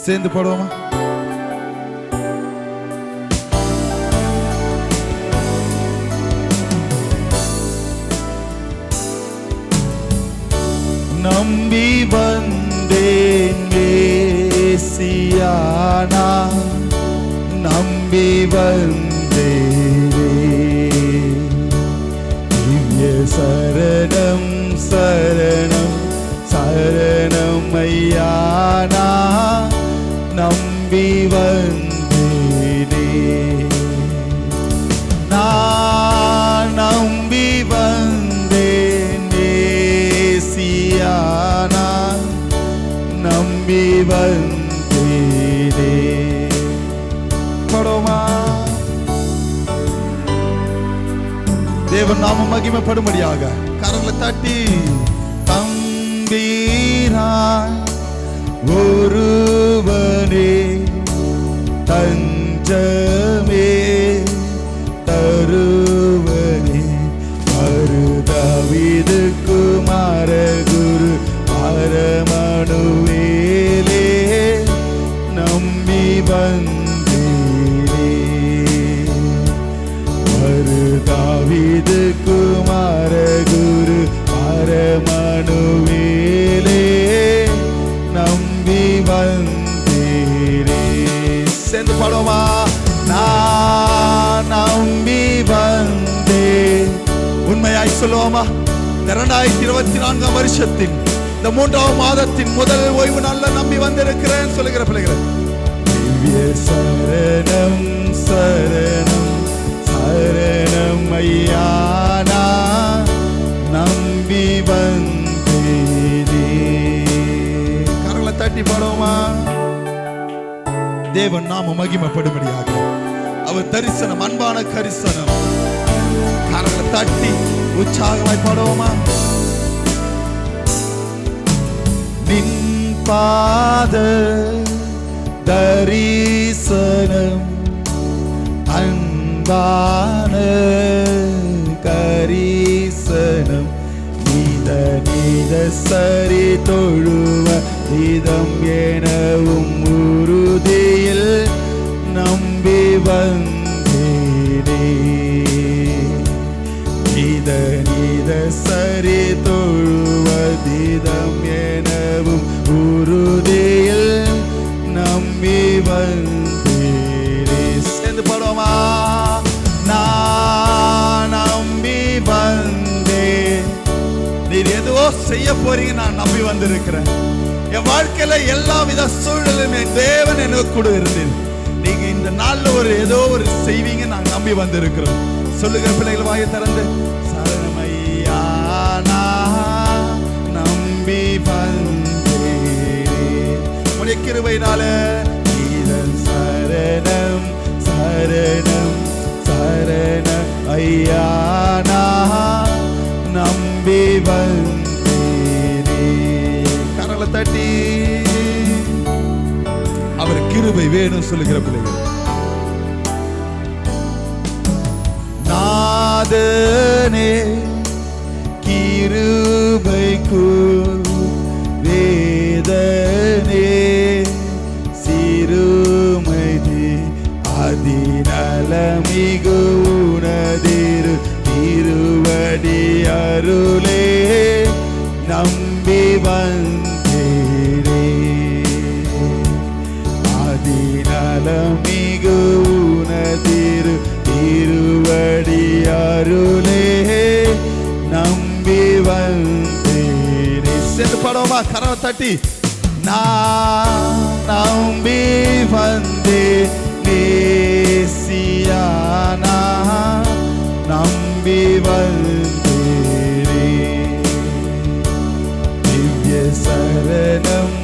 சேர்ந்து பாடுவோமா? நம்பி வந்தேன் மேசியானா, நம்பி வந்தேனே. திவ்ய சரணம் சரணம் சரணம் ஐயானா, நம்பி வந்தேனே. நான் நம்பி வந்தேன் மேசியானா, நம்பி வந்தேனே. படோமா தேவன் நாம மகிமைப்படும்படியாக கரங்களை தட்டி, தம்பீராய் ஒருவனே தஞ்சமே தருவனே, மருதாவீது குமார குரு பரமனுவேலே, நம்பி வந்தேனே. மருதாவீது குமார குரு பரமனுவேலே, நம்பி வந்தேனே. சேர்ந்து பாடுவோமா? நான் நம்பி வந்தேன். உண்மையாய் சொல்லுவோமா? 2024 வருஷத்தின் இந்த 3ஆம் மாதத்தின் முதல் ஓய்வு நாள்ல நம்பி வந்திருக்கிறேன் சொல்லுகிற பிள்ளைகள், திவ்ய சரணம் சரணம் சரணம் ஐயானா, நம்பி வந்தேனே. கரங்களை தட்டி பாடுவோமா? தேவன் நாம மகிமைப்படும்படியாக அவர் தரிசனம் அன்பான கரிசனம். கரங்களை தட்டி உற்சாகமாய் பாடுவோமா? நின் பாத தரிசனம் அன்பான கரிசனம், நீத நீத சரி தொழுவ இதம் எனவும் உறுதியில் நம்பி வந்தேனே. நீத நீத சரி தொழுவதிதம் எனவும் உறுதியில் நம்பி வந்தேனே. சேர்ந்து பாடுவோமா? நான் நம்பி வந்தேன். நீர் எதுவோ செய்ய போறீங்க, நான் நம்பி வந்திருக்கிறேன். என் வாழ்க்கையில எல்லா வித சூழலுமே தேவன் எனக்கு கூட இருந்தேன். நீங்க இந்த நாள்ல ஏதோ ஒரு செய்வீங்க, நாங்க நம்பி வந்திருக்கிறோம். சொல்லுகிற பிள்ளைகள் வாயை திறந்து, சரணமையானா நம்பி வந்தேனே. உடைய கிருபையினால இதன் சரணம் சரணம் சரணம் ஐயானா, நம்பி வந்தேனே. கரங்களை தட்டி அவர் கிருபை வேணும் சொல்லுகிற பிள்ளைகள், நாதனே கிருபைக்கு வேதனே சிறுமைதி அதிநலமிகு உனதிரு திருவடி அருளே, நம்பி வந்தேனே. அதிநலமிகு உனதிரு திருவடி அருளே, நம்பி வந்தேனே. சேர்ந்து பாடுவோமா? கரவை தட்டி, நான் நம்பி வந்தேன் மேசியானா, நம்பி வந்தேனே. திவ்ய சரணம்